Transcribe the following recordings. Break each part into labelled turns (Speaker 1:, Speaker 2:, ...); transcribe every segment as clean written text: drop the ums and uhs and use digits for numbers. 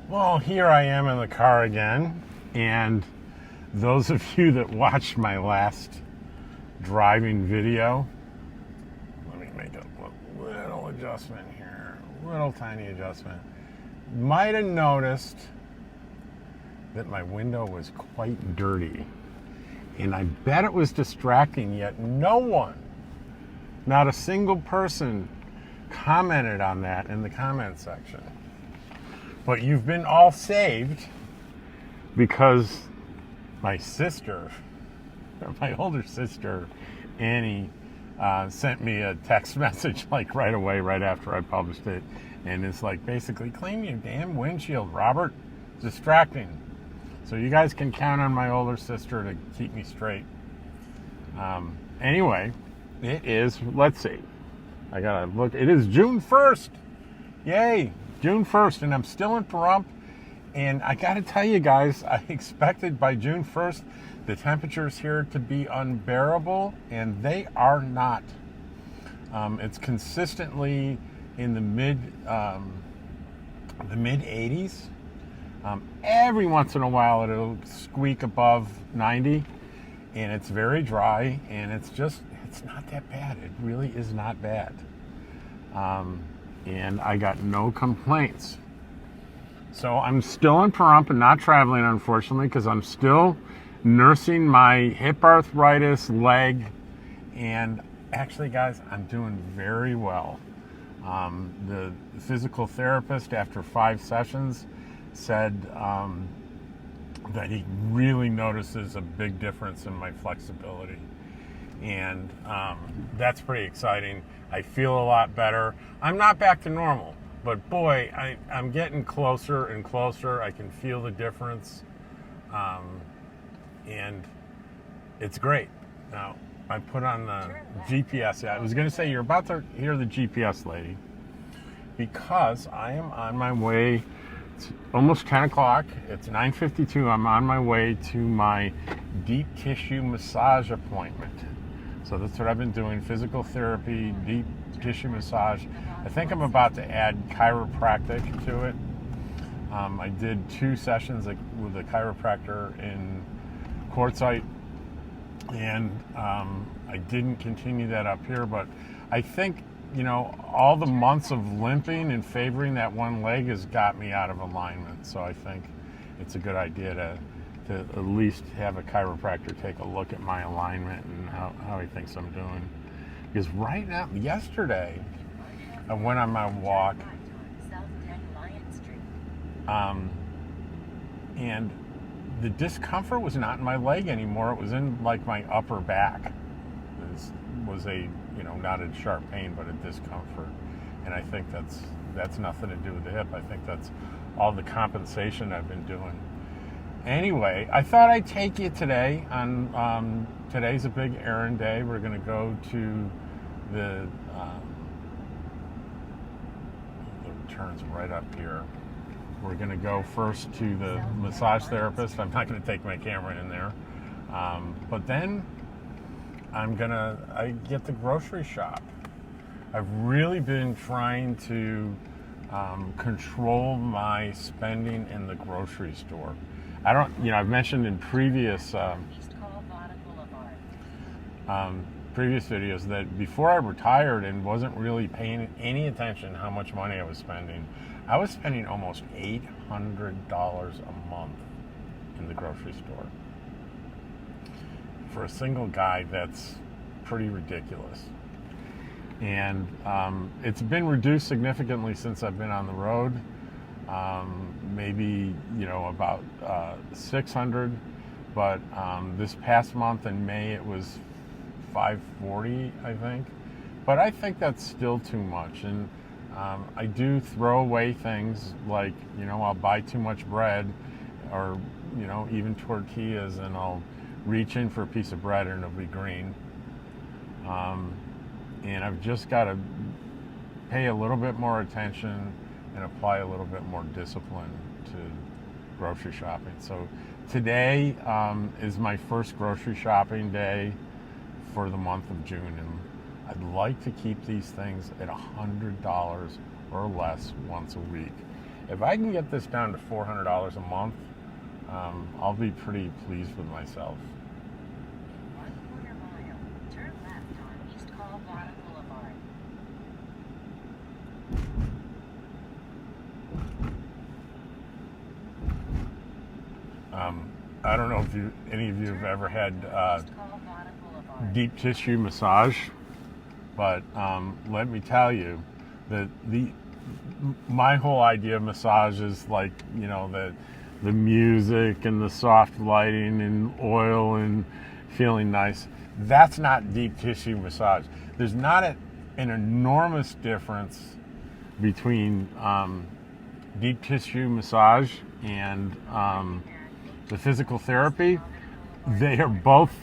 Speaker 1: Well, here I am in the car again, and those of you that watched my last driving video, let me make a little adjustment here, little tiny adjustment, might have noticed that my window was quite dirty, and I bet it was distracting, yet no one, not a single person, commented on that in the comment section. But you've been all saved because my sister, my older sister, Annie, sent me a text message like right away, right after I published it. And it's like, basically, clean your damn windshield, Robert. Distracting. So you guys can count on my older sister to keep me straight. Anyway, it is, let's see. I gotta look. It is June 1st. Yay. June 1st, and I'm still in Pahrump, and I gotta tell you guys, I expected by June 1st the temperatures here to be unbearable, and they are not. It's consistently in the mid 80s. Every once in a while it'll squeak above 90, and it's very dry, and it's not that bad. It really is not bad. And I got no complaints. So I'm still in Pahrump and not traveling, unfortunately, because I'm still nursing my hip arthritis leg. And actually, guys, I'm doing very well. The physical therapist, after 5 sessions, said that he really notices a big difference in my flexibility. And that's pretty exciting. I feel a lot better. I'm not back to normal, but boy, I'm getting closer and closer. I can feel the difference, and it's great. Now, I put on the GPS. Yeah, I was going to say, you're about to hear the GPS lady, because I am on my way. It's almost 10 o'clock. It's 9:52. I'm on my way to my deep tissue massage appointment. So that's what I've been doing, physical therapy, deep tissue massage. I think I'm about to add chiropractic to it. I did 2 sessions with a chiropractor in Quartzsite, and I didn't continue that up here, but I think, all the months of limping and favoring that one leg has got me out of alignment. So I think it's a good idea to at least have a chiropractor take a look at my alignment and how he thinks I'm doing. Because right now, yesterday, I went on my walk, and the discomfort was not in my leg anymore. It was in like my upper back. It was a, not a sharp pain, but a discomfort. And I think that's nothing to do with the hip. I think that's all the compensation I've been doing. Anyway, I thought I'd take you today on, today's a big errand day. We're going to go to the turns right up here. We're going to go first to the massage therapist. I'm not going to take my camera in there. But then I get the grocery shop. I've really been trying to control my spending in the grocery store. I've mentioned in previous videos that before I retired and wasn't really paying any attention how much money I was spending, I was spending almost $800 a month in the grocery store. For a single guy, that's pretty ridiculous. And it's been reduced significantly since I've been on the road. Maybe about 600, but this past month in May it was 540, I think. But I think that's still too much, and I do throw away things like I'll buy too much bread, or even tortillas, and I'll reach in for a piece of bread and it'll be green. And I've just got to pay a little bit more attention and apply a little bit more discipline to grocery shopping. So today is my first grocery shopping day for the month of June, and I'd like to keep these things at $100 or less once a week. If I can get this down to $400 a month, I'll be pretty pleased with myself.
Speaker 2: In 1/4 mile, turn left on East Colorado Boulevard.
Speaker 1: I don't know if any of you have ever had
Speaker 2: East Colorado Boulevard.
Speaker 1: deep tissue massage, but let me tell you that my whole idea of massage is like, you know, the music and the soft lighting and oil and feeling nice. That's not deep tissue massage. There's not an enormous difference between deep tissue massage and the physical therapy. They are both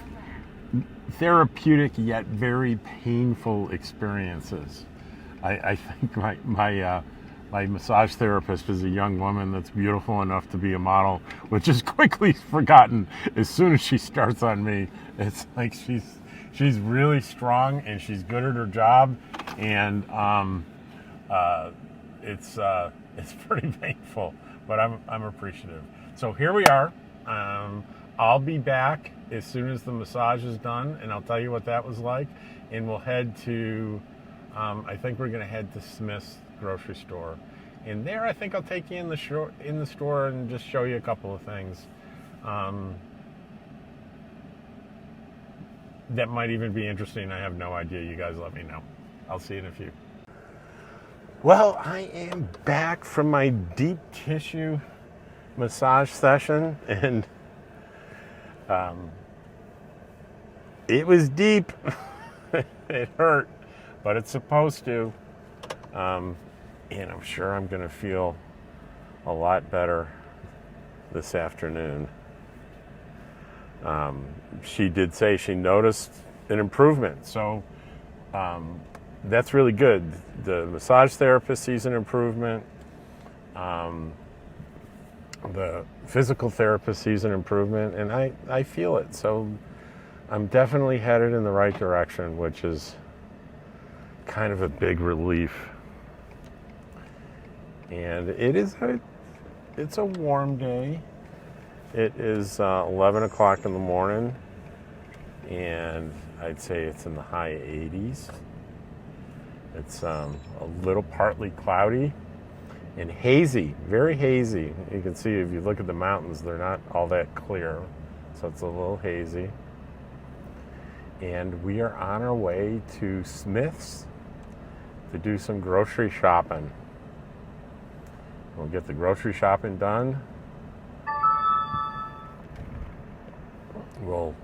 Speaker 1: therapeutic yet very painful experiences. I think my massage therapist is a young woman that's beautiful enough to be a model, which is quickly forgotten as soon as she starts on me. It's like she's really strong and she's good at her job, and it's pretty painful, but I'm appreciative. So here we are. I'll be back as soon as the massage is done, and I'll tell you what that was like, and we'll head to. I think we're going to head to Smith's grocery store, and there I think I'll take you in the store and just show you a couple of things that might even be interesting. I have no idea. You guys let me know. I'll see you in a few. Well, I am back from my deep tissue massage session, and it was deep. It hurt, but it's supposed to. And I'm sure I'm going to feel a lot better this afternoon. She did say she noticed an improvement, so that's really good. The massage therapist sees an improvement. The physical therapist sees an improvement, and I feel it. So I'm definitely headed in the right direction, which is kind of a big relief. And it's a warm day. It is 11 o'clock in the morning, and I'd say it's in the high 80s. It's a little partly cloudy and hazy, very hazy. You can see if you look at the mountains, they're not all that clear, so it's a little hazy. And we are on our way to Smith's to do some grocery shopping. We'll get the grocery shopping done. We'll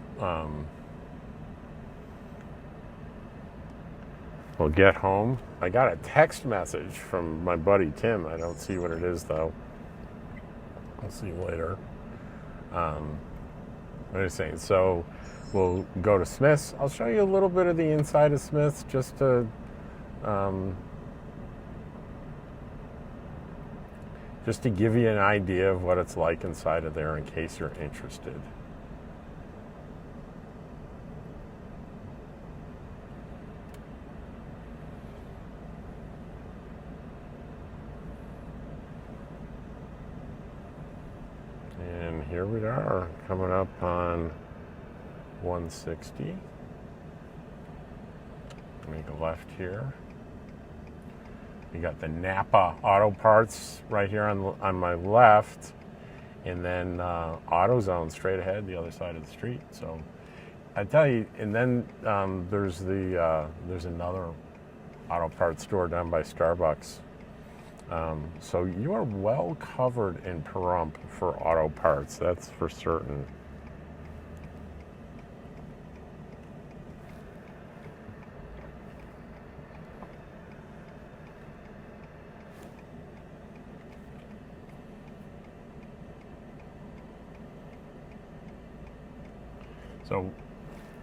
Speaker 1: get home. I got a text message from my buddy Tim. I don't see what it is though. I'll see you later. What are you saying? So we'll go to Smith's. I'll show you a little bit of the inside of Smith's just to give you an idea of what it's like inside of there in case you're interested. And here we are, coming up on 160. Make a left here. We got the Napa Auto Parts right here on my left, and then AutoZone straight ahead, the other side of the street. So I tell you, and then there's another auto parts store down by Starbucks. So you are well covered in Pahrump for auto parts, that's for certain. So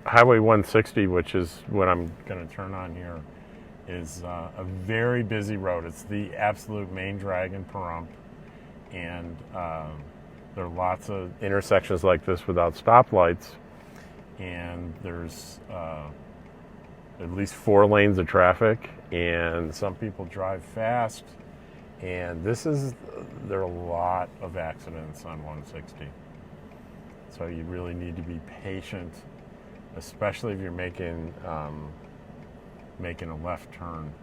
Speaker 1: Highway 160, which is what I'm going to turn on here, is a very busy road. It's the absolute main drag in Pahrump, and there are lots of intersections like this without stoplights, and there's at least 4 lanes of traffic, and some people drive fast, And there are a lot of accidents on 160. So you really need to be patient, especially if you're making a left turn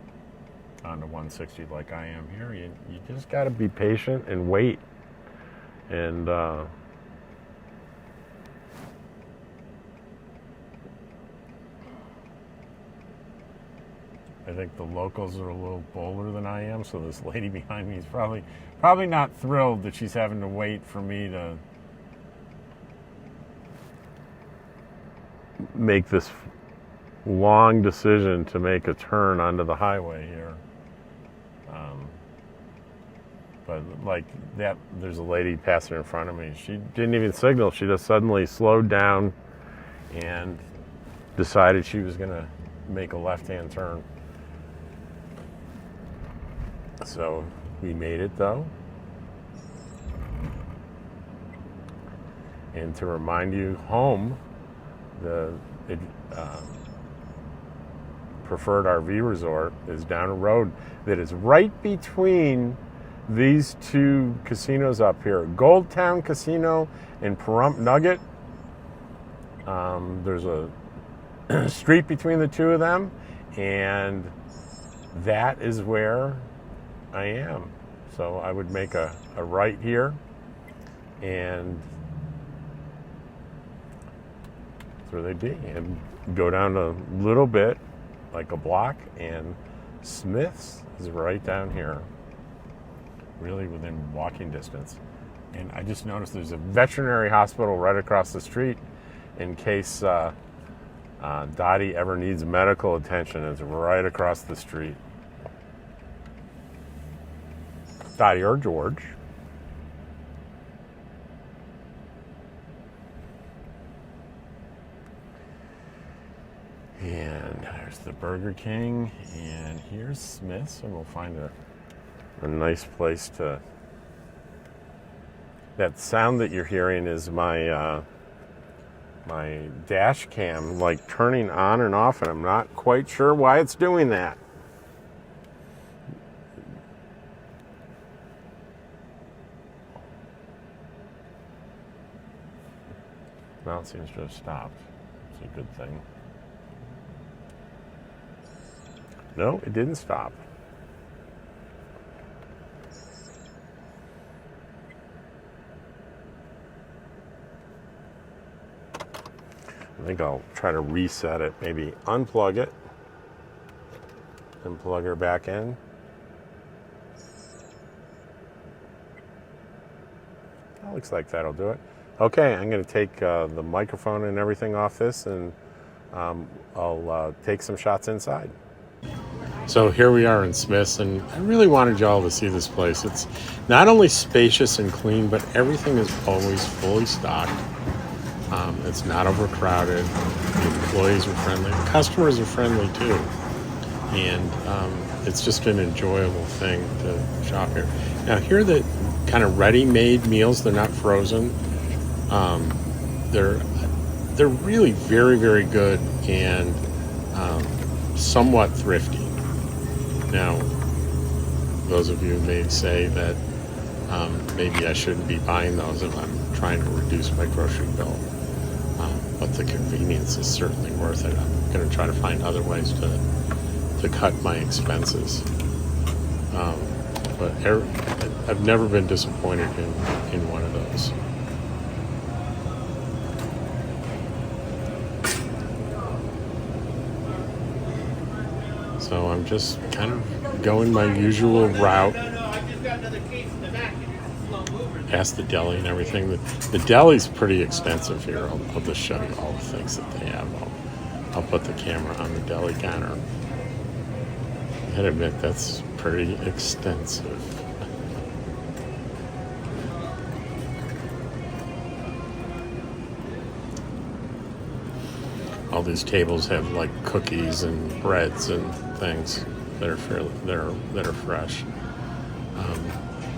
Speaker 1: onto 160 like I am here. You just got to be patient and wait. And I think the locals are a little bolder than I am, so this lady behind me is probably not thrilled that she's having to wait for me to make this long decision to make a turn onto the highway here. But like that, there's a lady passing in front of me. She didn't even signal. She just suddenly slowed down and decided she was going to make a left-hand turn. So we made it though. And to remind you, home, the preferred RV resort is down a road that is right between these two casinos up here, Gold Town Casino and Pahrump Nugget. There's a street between the two of them, and that is where I am. So I would make a right here, and that's where they'd be, and go down a little bit, like a block, and Smith's is right down here, really within walking distance. And I just noticed there's a veterinary hospital right across the street in case Dottie ever needs medical attention. It's right across the street. Dottie or George. And there's the Burger King, and here's Smith's, and we'll find a nice place to... That sound that you're hearing is my my dash cam like turning on and off, and I'm not quite sure why it's doing that. Now it seems to have stopped. It's a good thing. No, it didn't stop. I think I'll try to reset it, maybe unplug it and plug her back in. That looks like that'll do it. Okay, I'm going to take the microphone and everything off this, and I'll take some shots inside. So here we are in Smith's, and I really wanted y'all to see this place. It's not only spacious and clean, but everything is always fully stocked. It's not overcrowded. The employees are friendly. The customers are friendly too. And it's just an enjoyable thing to shop here. Now here are the kind of ready-made meals. They're not frozen. They're really very, very good and somewhat thrifty. Now, those of you may say that maybe I shouldn't be buying those if I'm trying to reduce my grocery bill. But the convenience is certainly worth it. I'm going to try to find other ways to cut my expenses. But I've never been disappointed in one of those. So I'm just kind of going my usual route. Past the deli and everything. The deli's pretty extensive here. I'll just show you all the things that they have. I'll put the camera on the deli counter. I gotta admit, that's pretty extensive. All these tables have like cookies and breads and things that are fresh.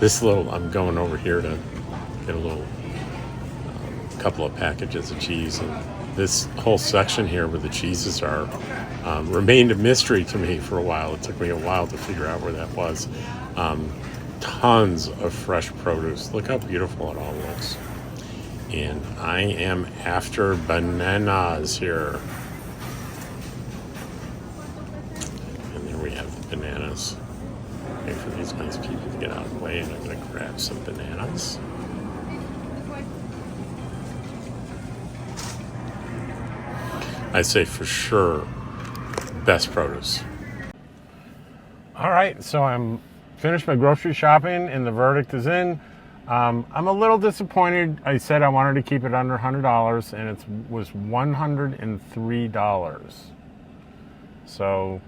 Speaker 1: I'm going over here to get a little couple of packages of cheese, and this whole section here where the cheeses are remained a mystery to me for a while. It took me a while to figure out where that was. tons of fresh produce. Look how beautiful it all looks. And I am after bananas here. And there we have the bananas. Wait for these nice people to get out of the way, and I'm going to grab some bananas. I'd say for sure, best produce. All right, so I'm finished my grocery shopping, and the verdict is in. I'm a little disappointed. I said I wanted to keep it under $100, and it was $103. So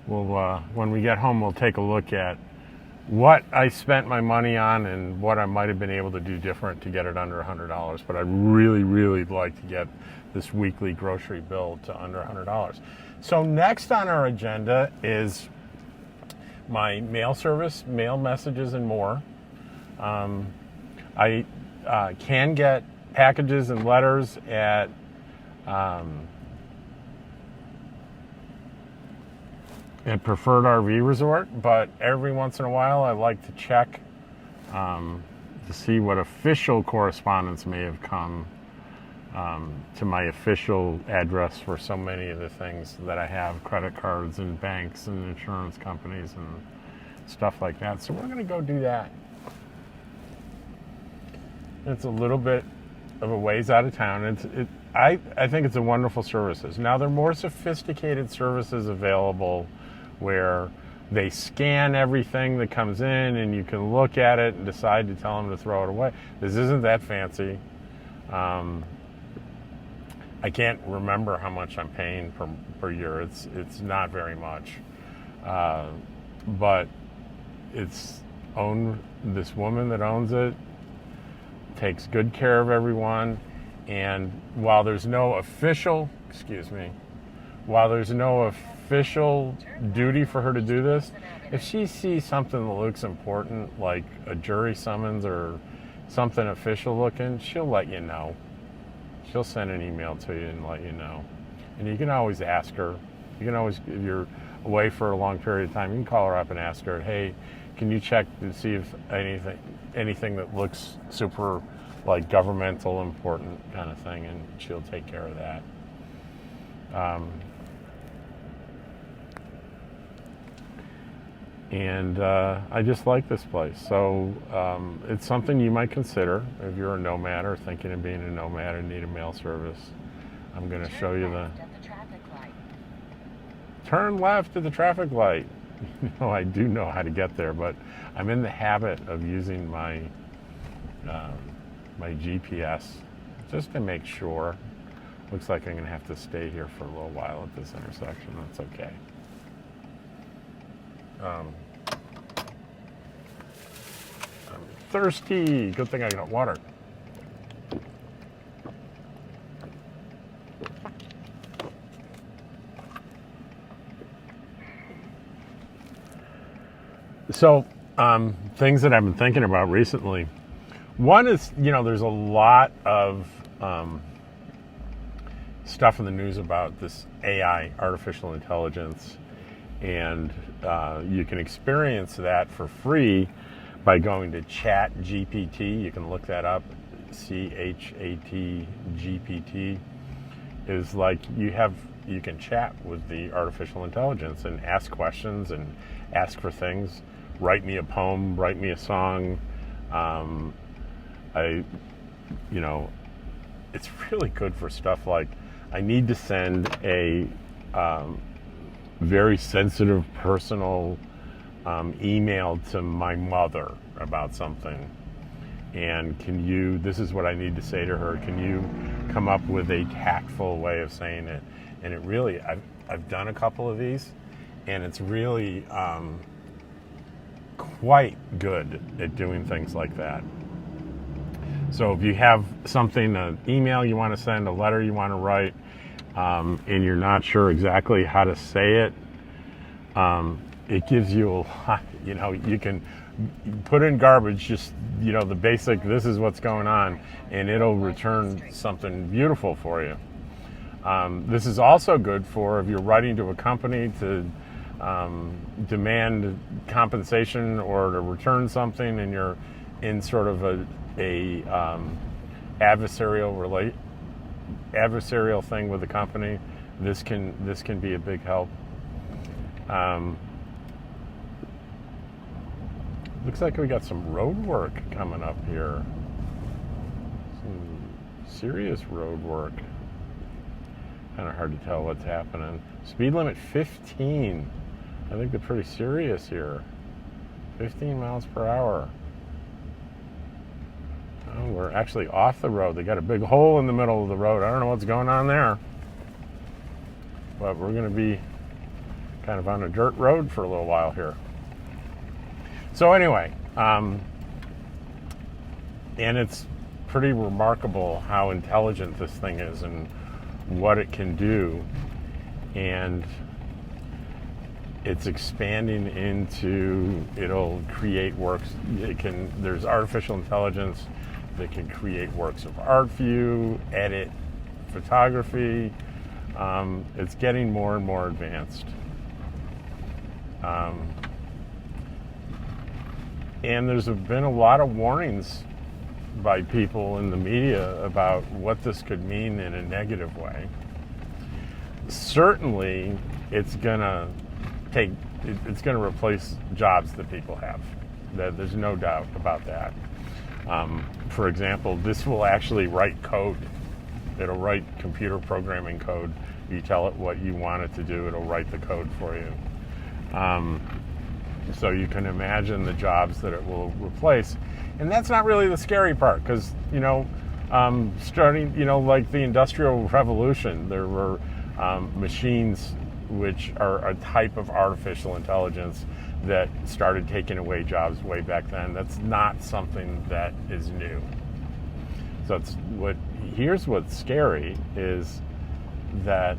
Speaker 1: we'll when we get home, we'll take a look at what I spent my money on and what I might have been able to do different to get it under $100. But I'd really, really like to get this weekly grocery bill to under $100. So next on our agenda is my mail service, mail messages, and more. I can get packages and letters at Preferred RV Resort, but every once in a while I like to check to see what official correspondence may have come to my official address for so many of the things that I have, credit cards and banks and insurance companies and stuff like that. So we're going to go do that. It's a little bit of a ways out of town. I think it's a wonderful services. Now, there are more sophisticated services available where they scan everything that comes in and you can look at it and decide to tell them to throw it away. This isn't that fancy. I can't remember how much I'm paying per year. It's not very much, but it's owned. This woman that owns it takes good care of everyone, and while there's no official duty for her to do this, if she sees something that looks important, like a jury summons or something official looking, she'll let you know. She'll send an email to you and let you know. And you can always ask her. You can always, if you're away for a long period of time, you can call her up and ask her, hey, can you check to see if anything that looks super like governmental important kind of thing, and she'll take care of that. And I just like this place. So it's something you might consider if you're a nomad or thinking of being a nomad and need a mail service. I'm going to show you the turn left at the traffic light. You know, I do know how to get there, but I'm in the habit of using my my GPS just to make sure. Looks like I'm going to have to stay here for a little while at this intersection. That's okay. I'm thirsty. Good thing I got water. So, things that I've been thinking about recently. One is, you know, there's a lot of stuff in the news about this AI, artificial intelligence, and you can experience that for free by going to Chat GPT. You can look that up. CHAT GPT is like you can chat with the artificial intelligence and ask questions and ask for things. Write me a poem, write me a song. It's really good for stuff like I need to send a very sensitive, personal email to my mother about something. And this is what I need to say to her. Can you come up with a tactful way of saying it? And it really, I've done a couple of these, and it's really quite good at doing things like that. So if you have something, an email you want to send, a letter you want to write, and you're not sure exactly how to say it, it gives you a lot. You know, you can put in garbage, just, you know, the basic, this is what's going on, and it'll return something beautiful for you. This is also good for if you're writing to a company to demand compensation or to return something, and you're in sort of a adversarial thing with the company. This can be a big help. Looks like we got some road work coming up here. Some serious road work. Kind of hard to tell what's happening. Speed limit 15. I think they're pretty serious here. 15 miles per hour. Oh, we're actually off the road. They got a big hole in the middle of the road. I don't know what's going on there. But we're going to be kind of on a dirt road for a little while here. So anyway, and it's pretty remarkable how intelligent this thing is and what it can do. And it's expanding into, it'll create works. There's artificial intelligence that can create works of art for you, edit photography. It's getting more and more advanced. And there's been a lot of warnings by people in the media about what this could mean in a negative way. Certainly, it's gonna replace jobs that people have. There's no doubt about that. For example, this will actually write code. It'll write computer programming code. You tell it what you want it to do, it'll write the code for you. So you can imagine the jobs that it will replace. And that's not really the scary part, because, starting, like the Industrial Revolution, there were machines which are a type of artificial intelligence that started taking away jobs way back then. That's not something that is new. So here's what's scary is that,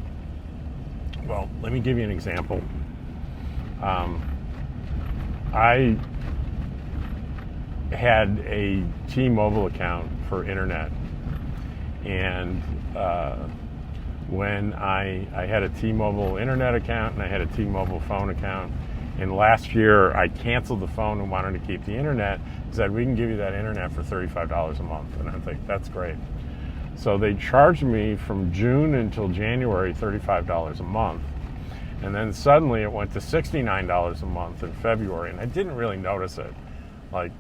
Speaker 1: well, let me give you an example. I had a T-Mobile account for internet, and when I had a T-Mobile internet account and I had a T-Mobile phone account, and last year I canceled the phone and wanted to keep the internet, said we can give you that internet for $35 a month, and I think that's great. So they charged me from June until January $35 a month. And then suddenly it went to $69 a month in February, and I didn't really notice it. Like,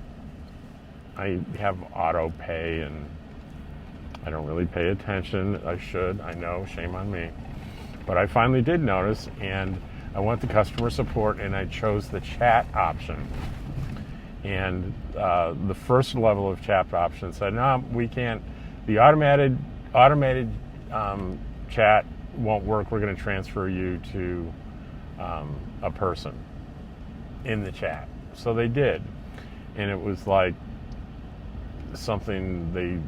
Speaker 1: I have auto pay, and I don't really pay attention. I should, I know, shame on me. But I finally did notice, and I went to customer support, and I chose the chat option. And the first level of chat option said, no, we can't. The automated chat won't work. We're going to transfer you to a person in the chat. So they did, and it was like something they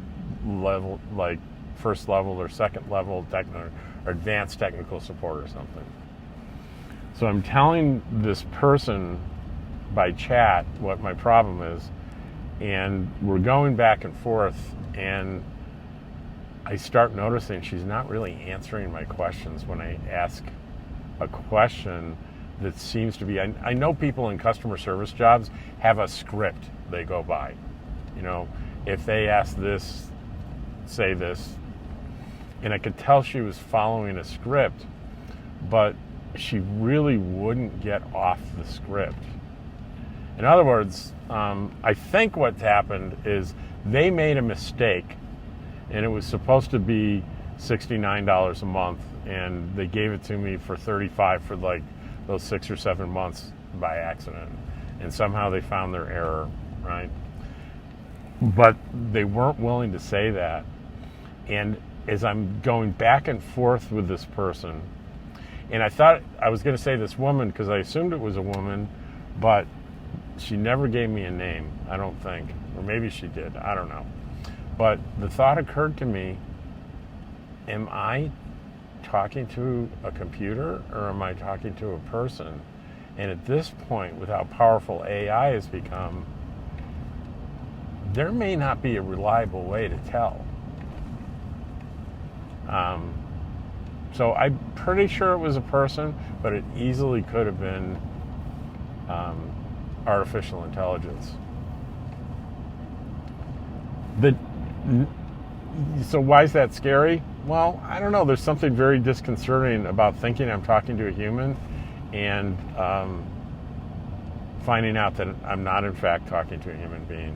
Speaker 1: level, like first level or second level or advanced technical support or something. So I'm telling this person by chat what my problem is, and we're going back and forth, and I start noticing she's not really answering my questions when I ask a question that seems to be, I know people in customer service jobs have a script they go by. If they ask this, say this. And I could tell she was following a script, but she really wouldn't get off the script. In other words, I think what's happened is they made a mistake, and it was supposed to be $69 a month, and they gave it to me for $35 for like those 6 or 7 months by accident, and somehow they found their error, right? But they weren't willing to say that. And as I'm going back and forth with this person, and I thought I was going to say this woman because I assumed it was a woman, but she never gave me a name, I don't think. Or maybe she did, I don't know. But the thought occurred to me, am I talking to a computer or am I talking to a person? And at this point, with how powerful AI has become, there may not be a reliable way to tell. So I'm pretty sure it was a person, but it easily could have been artificial intelligence. So why is that scary? Well, I don't know. There's something very disconcerting about thinking I'm talking to a human and finding out that I'm not, in fact, talking to a human being.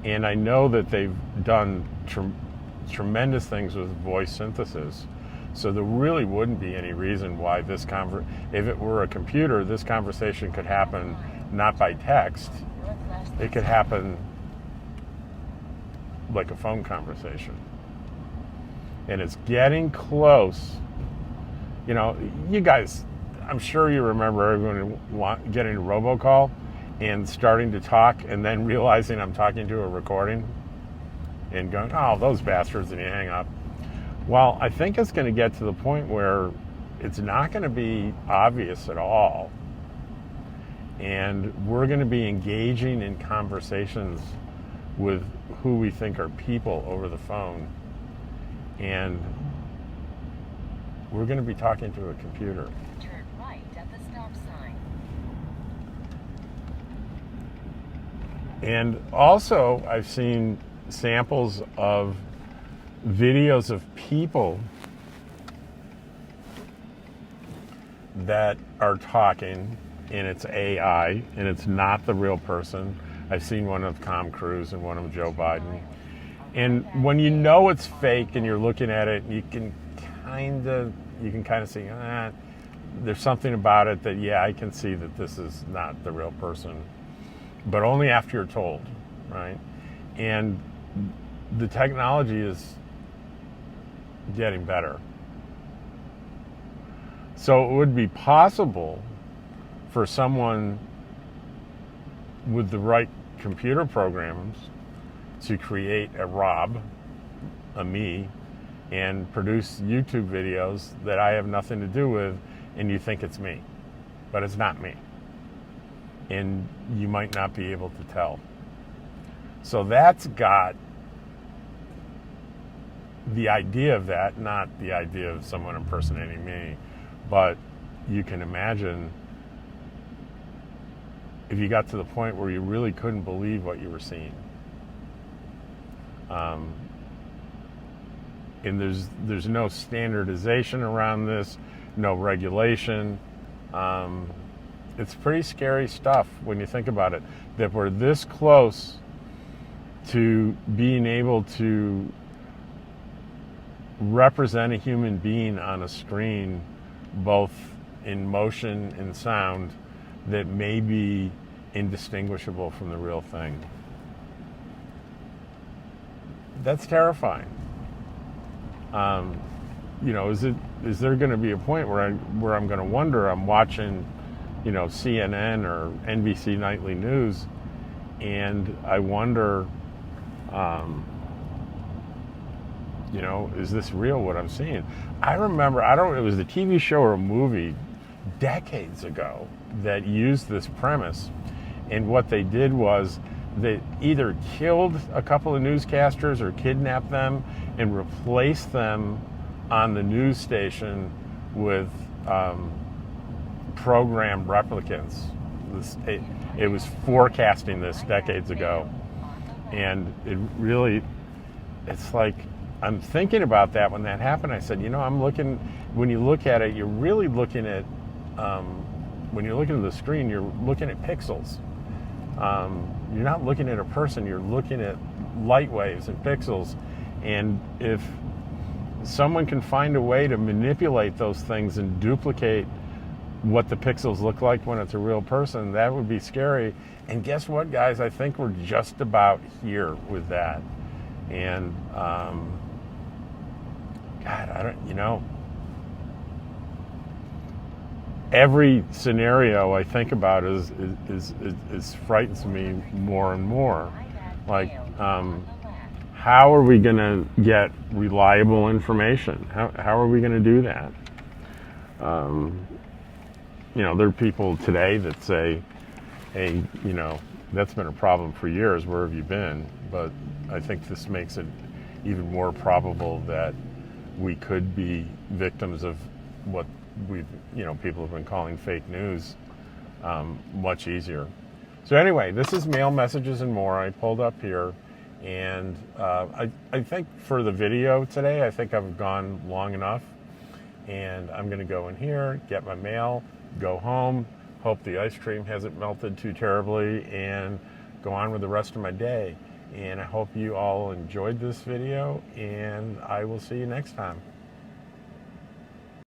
Speaker 1: And I know that they've done tremendous things with voice synthesis. So there really wouldn't be any reason why if it were a computer, this conversation could happen not by text. It could happen like a phone conversation. And it's getting close. You know, you guys, I'm sure you remember everyone getting a robocall and starting to talk and then realizing I'm talking to a recording and going, oh, those bastards, and you hang up. Well, I think it's going to get to the point where it's not going to be obvious at all. And we're going to be engaging in conversations with who we think are people over the phone. And we're going to be talking to a computer.
Speaker 2: Turn right at the stop sign.
Speaker 1: And also, I've seen samples of videos of people that are talking, and it's AI, and it's not the real person. I've seen one of Tom Cruise and one of Joe Biden. And when you know it's fake and you're looking at it, you can kind of see, there's something about it that, yeah, I can see that this is not the real person. But only after you're told, right? And the technology is getting better. So it would be possible for someone with the right computer programs to create a Rob, a me, and produce YouTube videos that I have nothing to do with, and you think it's me. But it's not me. And you might not be able to tell. So that's got the idea of that, not the idea of someone impersonating me, but you can imagine if you got to the point where you really couldn't believe what you were seeing. And there's no standardization around this, no regulation. It's pretty scary stuff when you think about it, that we're this close to being able to represent a human being on a screen, both in motion and sound, that may be indistinguishable from the real thing. That's terrifying. Is there going to be a point where I'm going to wonder, I'm watching, CNN or NBC Nightly News, and I wonder, is this real, what I'm seeing? I remember, it was a TV show or a movie decades ago that used this premise, and what they did was they either killed a couple of newscasters or kidnapped them and replaced them on the news station with programmed replicants. It was forecasting this decades ago, and it's like, I'm thinking about that when that happened. I said, when you look at it, you're really looking at, when you're looking at the screen, you're looking at pixels. You're not looking at a person, you're looking at light waves and pixels. And if someone can find a way to manipulate those things and duplicate what the pixels look like when it's a real person, that would be scary. And guess what, guys? I think we're just about here with that. And, every scenario I think about is frightens me more and more. Like, how are we going to get reliable information? How are we going to do that? There are people today that say, hey, that's been a problem for years. Where have you been? But I think this makes it even more probable that we could be victims of what we've, people have been calling fake news much easier. So anyway, this is Mail, Messages, and More. I pulled up here, and I think for the video today, I think I've gone long enough, and I'm going to go in here, get my mail, go home, hope the ice cream hasn't melted too terribly, and go on with the rest of my day. And I hope you all enjoyed this video, and I will see you next time.